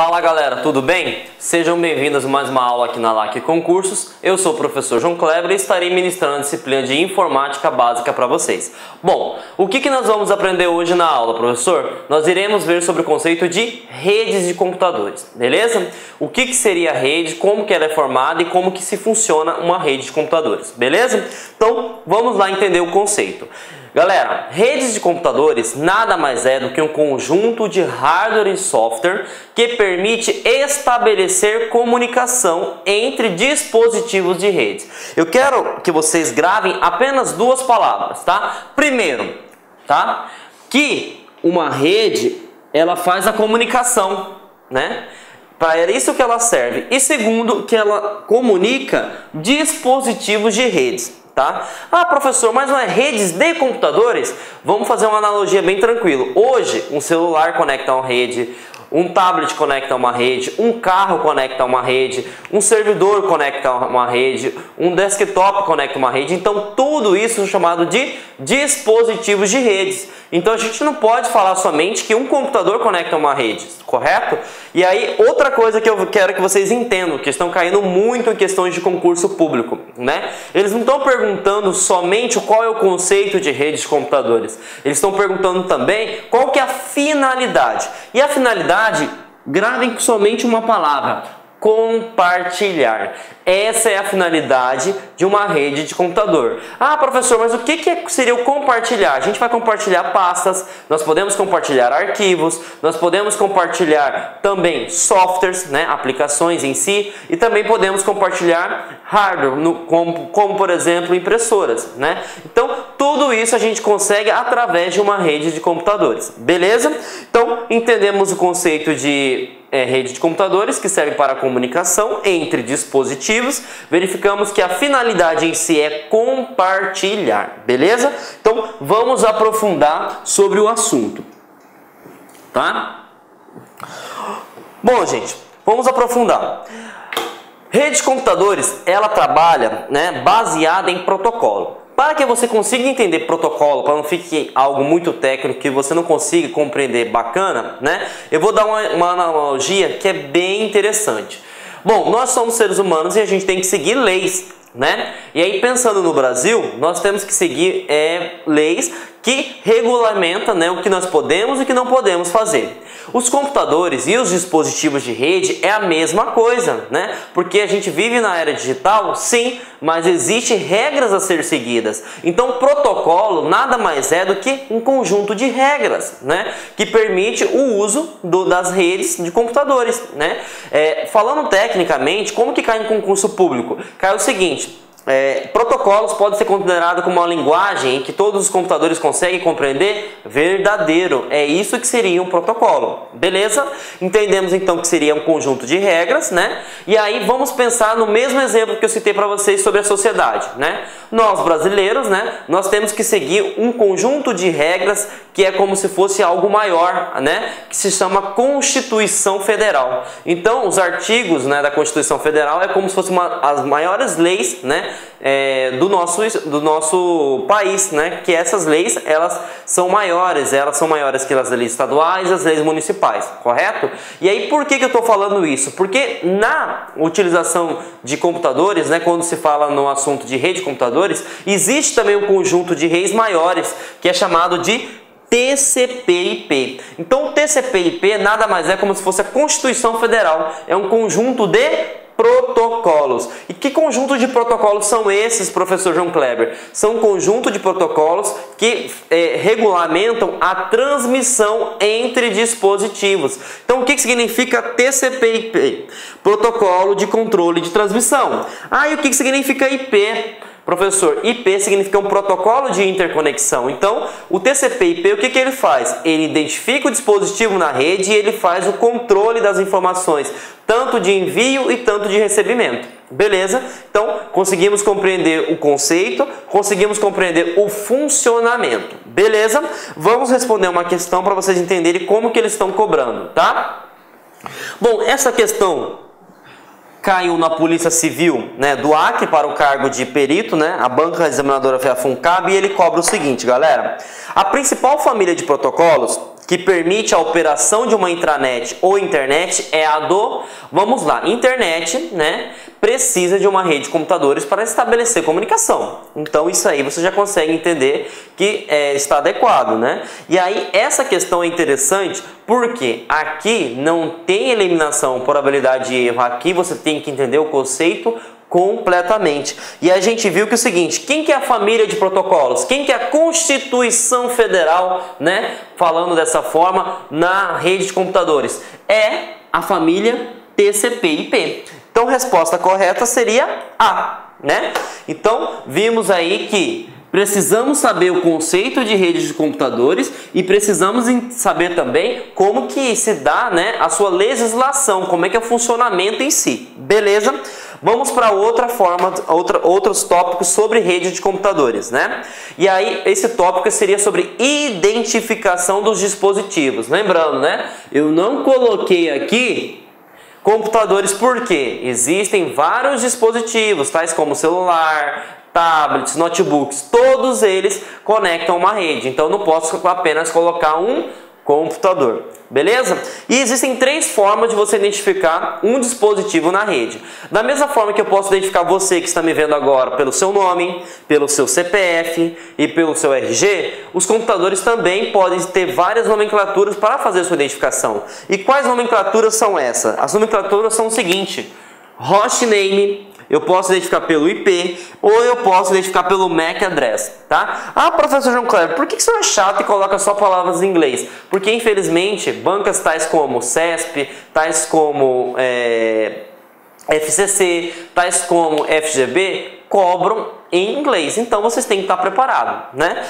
Fala galera, tudo bem? Sejam bem-vindos a mais uma aula aqui na LAC Concursos. Eu sou o professor João Kleber e estarei ministrando a disciplina de Informática Básica para vocês. Bom, o que nós vamos aprender hoje na aula, professor? Nós iremos ver sobre o conceito de redes de computadores, beleza? O que seria a rede, como que ela é formada e como que se funciona uma rede de computadores, beleza? Então, vamos lá entender o conceito. Galera, redes de computadores nada mais é do que um conjunto de hardware e software que permite estabelecer comunicação entre dispositivos de rede. Eu quero que vocês gravem apenas duas palavras, tá? Primeiro, tá? Que uma rede, ela faz a comunicação, né? Para isso que ela serve. E segundo, que ela comunica dispositivos de redes. Tá? Ah, professor, mas não é redes de computadores? Vamos fazer uma analogia bem tranquilo. Hoje, um celular conecta a uma rede, um tablet conecta a uma rede, um carro conecta a uma rede, um servidor conecta a uma rede, um desktop conecta a uma rede. Então, tudo isso é chamado de dispositivos de redes. Então, a gente não pode falar somente que um computador conecta a uma rede, correto? E aí, outra coisa que eu quero que vocês entendam, que estão caindo muito em questões de concurso público, né? Eles não estão perguntando somente qual é o conceito de redes de computadores. Eles estão perguntando também qual que é a finalidade. E a finalidade, gravem somente uma palavra: compartilhar. Essa é a finalidade de uma rede de computador. Ah, professor, mas o que seria o compartilhar? A gente vai compartilhar pastas, nós podemos compartilhar arquivos, nós podemos compartilhar também softwares, né, aplicações em si, e também podemos compartilhar hardware, como por exemplo impressoras, né? Então, tudo isso a gente consegue através de uma rede de computadores, beleza? Então, entendemos o conceito de rede de computadores, que serve para a comunicação entre dispositivos. Verificamos que a finalidade em si é compartilhar, beleza? Então, vamos aprofundar sobre o assunto, tá? Bom, gente, vamos aprofundar. Rede de computadores, ela trabalha, né, baseada em protocolo. Para que você consiga entender protocolo, para não fique algo muito técnico que você não consiga compreender bacana, né? Eu vou dar uma analogia que é bem interessante. Bom, nós somos seres humanos e a gente tem que seguir leis, né? E aí, pensando no Brasil, nós temos que seguir leis que regulamentam, né, o que nós podemos e o que não podemos fazer. Os computadores e os dispositivos de rede é a mesma coisa, né? Porque a gente vive na era digital, sim, mas existem regras a ser seguidas. Então, protocolo nada mais é do que um conjunto de regras, né, que permite o uso das redes de computadores, né? Falando tecnicamente, como que cai em concurso público? Cai o seguinte: protocolos podem ser considerados como uma linguagem em que todos os computadores conseguem compreender verdadeiro. É isso que seria um protocolo, beleza? Entendemos então que seria um conjunto de regras, né? E aí vamos pensar no mesmo exemplo que eu citei para vocês sobre a sociedade, né? Nós brasileiros, né, nós temos que seguir um conjunto de regras que é como se fosse algo maior, né, que se chama Constituição Federal. Então, os artigos, né, da Constituição Federal é como se fossem as maiores leis, né, do nosso país, né, que essas leis, elas são maiores que as leis estaduais e as leis municipais, correto? E aí, por que eu estou falando isso? Porque na utilização de computadores, né, quando se fala no assunto de rede de computadores, existe também um conjunto de redes maiores, que é chamado de TCP/IP. Então, o TCP/IP nada mais é como se fosse a Constituição Federal. É um conjunto de protocolos. E que conjunto de protocolos são esses, professor João Kleber? São um conjunto de protocolos que regulamentam a transmissão entre dispositivos. Então, o que significa TCP/IP? Protocolo de controle de transmissão. Ah, e o que significa IP? Professor, IP significa um protocolo de interconexão. Então, o TCP/IP, o que ele faz? Ele identifica o dispositivo na rede e ele faz o controle das informações, tanto de envio e tanto de recebimento. Beleza? Então, conseguimos compreender o conceito, conseguimos compreender o funcionamento. Beleza? Vamos responder uma questão para vocês entenderem como que eles estão cobrando, tá? Bom, essa questão caiu na Polícia Civil, né, do Acre para o cargo de perito, né? A banca examinadora foi a FUNCAB e ele cobra o seguinte, galera: a principal família de protocolos que permite a operação de uma intranet ou internet é a do, vamos lá, internet, né, precisa de uma rede de computadores para estabelecer comunicação. Então isso aí você já consegue entender que está adequado, né? E aí essa questão é interessante porque aqui não tem eliminação por probabilidade de erro, aqui você tem que entender o conceito completamente. E a gente viu que é o seguinte, quem que é a família de protocolos? Quem que é a Constituição Federal, né? Falando dessa forma, na rede de computadores? É a família TCP/IP. Então, a resposta correta seria A, né? Então, vimos aí que precisamos saber o conceito de rede de computadores e precisamos saber também como que se dá, né, a sua legislação, como é que é o funcionamento em si. Beleza? Vamos para outra forma, outros tópicos sobre rede de computadores, né? E aí, esse tópico seria sobre identificação dos dispositivos. Lembrando, né? Eu não coloquei aqui computadores porque existem vários dispositivos, tais como celular, tablets, notebooks, todos eles conectam uma rede. Então, eu não posso apenas colocar um computador. Beleza? E existem 3 formas de você identificar um dispositivo na rede. Da mesma forma que eu posso identificar você que está me vendo agora pelo seu nome, pelo seu CPF e pelo seu RG, os computadores também podem ter várias nomenclaturas para fazer sua identificação. E quais nomenclaturas são essas? As nomenclaturas são o seguinte: hostname, eu posso identificar pelo IP ou eu posso identificar pelo MAC address, tá? Ah, professor João Kleber, por que você é chato e coloca só palavras em inglês? Porque, infelizmente, bancas tais como CESP, tais como FCC, tais como FGB, cobram em inglês. Então, vocês têm que estar preparados, né?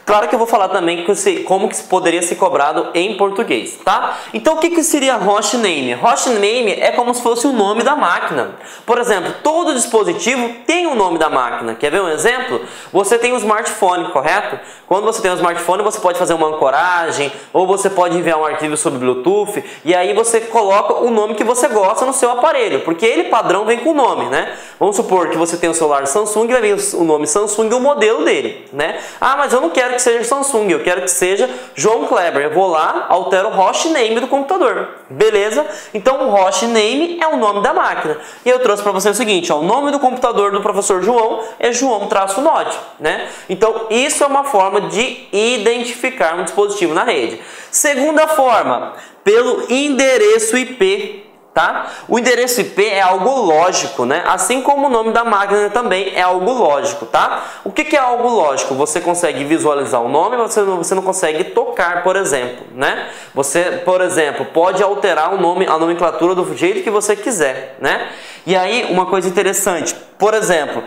Claro que eu vou falar também como que poderia ser cobrado em português, tá? Então, o que seria hostname? Hostname é como se fosse o nome da máquina. Por exemplo, todo dispositivo tem o nome da máquina. Quer ver um exemplo? Você tem um smartphone, correto? Quando você tem um smartphone, você pode fazer uma ancoragem ou você pode enviar um arquivo sobre Bluetooth e aí você coloca o nome que você gosta no seu aparelho, porque ele padrão vem com o nome, né? Vamos supor que você tem um celular Samsung e vai vir o nome Samsung e o modelo dele, né? Ah, mas eu não quero que seja Samsung, eu quero que seja João Kleber. Eu vou lá, altero o hostname do computador. Beleza? Então o hostname é o nome da máquina. E eu trouxe para você o seguinte, ó, o nome do computador do professor João é João-Node, né? Então isso é uma forma de identificar um dispositivo na rede. Segunda forma, pelo endereço IP. Tá? O endereço IP é algo lógico, né? Assim como o nome da máquina também é algo lógico, tá? O que é algo lógico? Você consegue visualizar o nome, você não consegue tocar, por exemplo, né? Você, por exemplo, pode alterar o nome, a nomenclatura do jeito que você quiser, né? E aí, uma coisa interessante, por exemplo,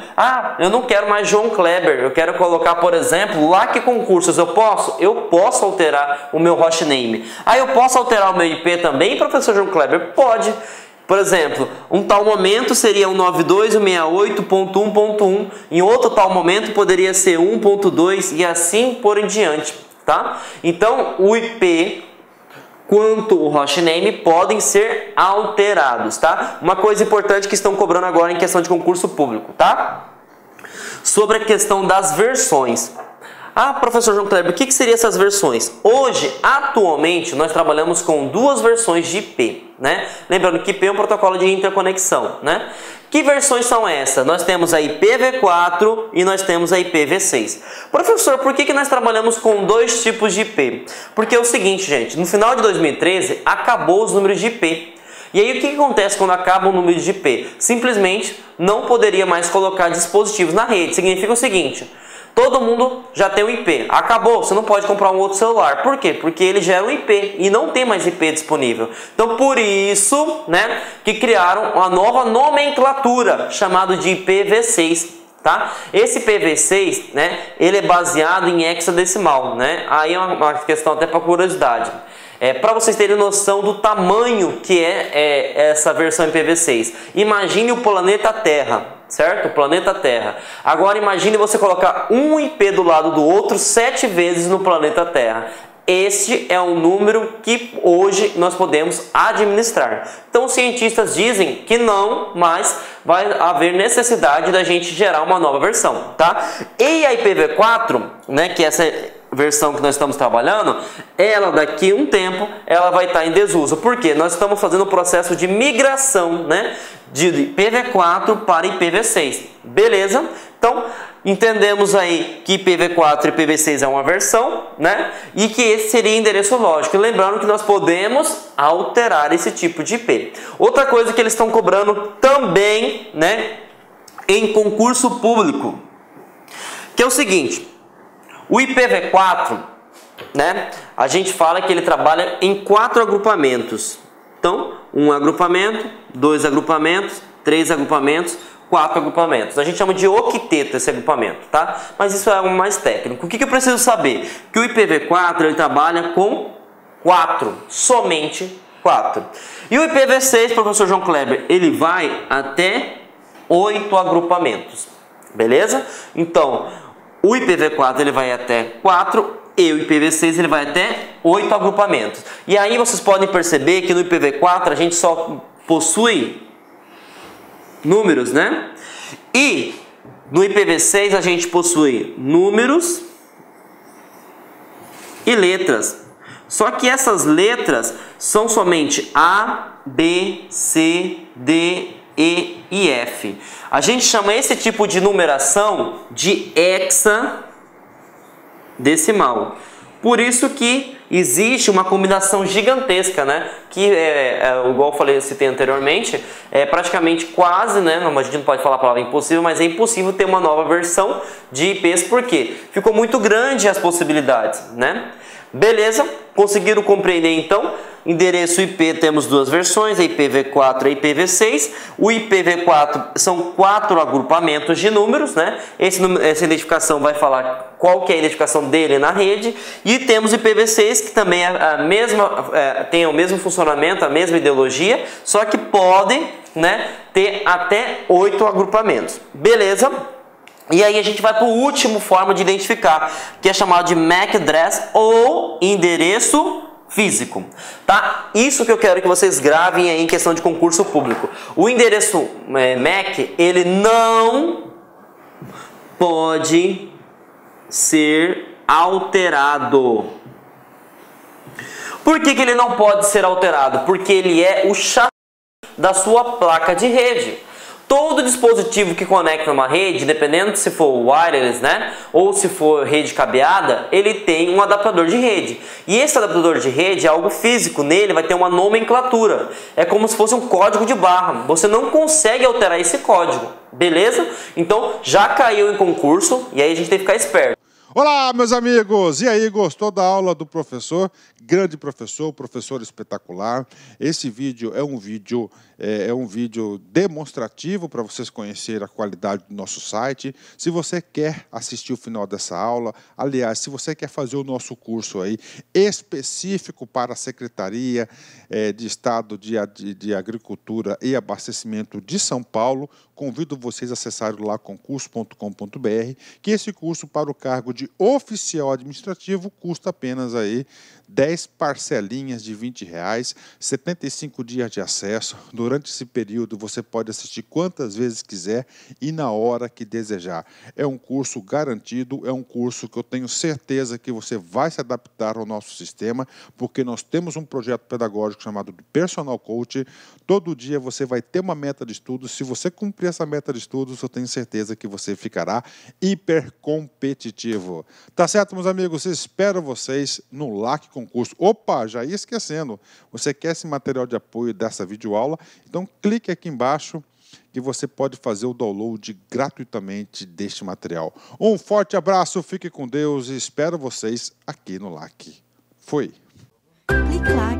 eu não quero mais João Kleber, eu quero colocar, por exemplo, LAC Concursos, eu posso? Eu posso alterar o meu hostname. Eu posso alterar o meu IP também, professor João Kleber? Pode. Por exemplo, um tal momento seria 192.168.1.1, em outro tal momento poderia ser 1.2 e assim por em diante, tá? Então, o IP quanto o hostname podem ser alterados, tá? Uma coisa importante que estão cobrando agora em questão de concurso público, tá? Sobre a questão das versões. Professor João Kleber, o que seriam essas versões? Hoje, atualmente, nós trabalhamos com 2 versões de IP, né? Lembrando que IP é um protocolo de interconexão, né? Que versões são essas? Nós temos a IPv4 e nós temos a IPv6. Professor, por que nós trabalhamos com 2 tipos de IP? Porque é o seguinte, gente, no final de 2013, acabou os números de IP. E aí o que acontece quando acaba o número de IP? Simplesmente não poderia mais colocar dispositivos na rede. Significa o seguinte: todo mundo já tem um IP. Acabou, você não pode comprar um outro celular. Por quê? Porque ele já é um IP e não tem mais IP disponível. Então, por isso, né, que criaram uma nova nomenclatura chamada de IPv6. Tá? Esse IPv6, né, ele é baseado em hexadecimal, né? Aí é uma questão até para curiosidade. Para vocês terem noção do tamanho que é essa versão IPv6. Imagine o planeta Terra, certo? O planeta Terra. Agora imagine você colocar um IP do lado do outro 7 vezes no planeta Terra. Este é um número que hoje nós podemos administrar. Então os cientistas dizem que não, mas vai haver necessidade da gente gerar uma nova versão, tá? E a IPv4, né, que essa versão que nós estamos trabalhando, ela daqui a um tempo, ela vai estar em desuso. Por quê? Nós estamos fazendo o processo de migração, né, de IPv4 para IPv6. Beleza? Então, entendemos aí que IPv4 e IPv6 é uma versão, né? E que esse seria endereço lógico. Lembrando que nós podemos alterar esse tipo de IP. Outra coisa que eles estão cobrando também, né, em concurso público, que é o seguinte: o IPv4, né, a gente fala que ele trabalha em 4 agrupamentos. Então, 1 agrupamento, 2 agrupamentos, 3 agrupamentos, 4 agrupamentos. A gente chama de octeto esse agrupamento, tá? Mas isso é algo mais técnico. O que eu preciso saber? Que o IPv4 ele trabalha com 4, somente 4. E o IPv6, professor João Kleber, ele vai até 8 agrupamentos. Beleza? Então, o IPv4 ele vai até 4 e o IPv6 ele vai até 8 agrupamentos. E aí vocês podem perceber que no IPv4 a gente só possui números, né? E no IPv6 a gente possui números e letras. Só que essas letras são somente A, B, C, D, E e F. A gente chama esse tipo de numeração de hexadecimal. Por isso que existe uma combinação gigantesca, né? Que igual eu falei, citei anteriormente, é praticamente quase, né? A gente não pode falar a palavra impossível, mas é impossível ter uma nova versão de IPs, porque ficou muito grande as possibilidades, né? Beleza? Conseguiram compreender então? Endereço IP temos 2 versões, a IPv4 e a IPv6. O IPv4 são 4 agrupamentos de números, né? Essa identificação vai falar qual que é a identificação dele na rede. E temos o IPv6, que também tem o mesmo funcionamento, a mesma ideologia, só que podem, né, ter até 8 agrupamentos. Beleza? E aí a gente vai para o último forma de identificar, que é chamado de MAC address ou endereço físico, tá? Isso que eu quero que vocês gravem aí em questão de concurso público. O endereço MAC, ele não pode ser alterado. Por que ele não pode ser alterado? Porque ele é o chassi da sua placa de rede. Todo dispositivo que conecta uma rede, dependendo se for wireless, né, ou se for rede cabeada, ele tem um adaptador de rede. E esse adaptador de rede é algo físico, nele vai ter uma nomenclatura. É como se fosse um código de barra. Você não consegue alterar esse código, beleza? Então já caiu em concurso e aí a gente tem que ficar esperto. Olá, meus amigos! E aí, gostou da aula do professor? Grande professor, professor espetacular. Esse vídeo é um vídeo demonstrativo para vocês conhecerem a qualidade do nosso site. Se você quer assistir o final dessa aula, aliás, se você quer fazer o nosso curso aí específico para a Secretaria de Estado de Agricultura e Abastecimento de São Paulo, convido vocês a acessarem lá concurso.com.br, que esse curso para o cargo de oficial administrativo custa apenas aí 10 parcelinhas de R$20, 75 dias de acesso. Durante esse período você pode assistir quantas vezes quiser e na hora que desejar. É um curso garantido, é um curso que eu tenho certeza que você vai se adaptar ao nosso sistema, porque nós temos um projeto pedagógico chamado de Personal Coach. Todo dia você vai ter uma meta de estudos. Se você cumprir essa meta de estudos, eu tenho certeza que você ficará hiper competitivo. Tá certo, meus amigos? Espero vocês no LAC Concurso. Opa, já ia esquecendo. Você quer esse material de apoio dessa videoaula? Então clique aqui embaixo que você pode fazer o download gratuitamente deste material. Um forte abraço, fique com Deus e espero vocês aqui no LAC. Foi! Clique lá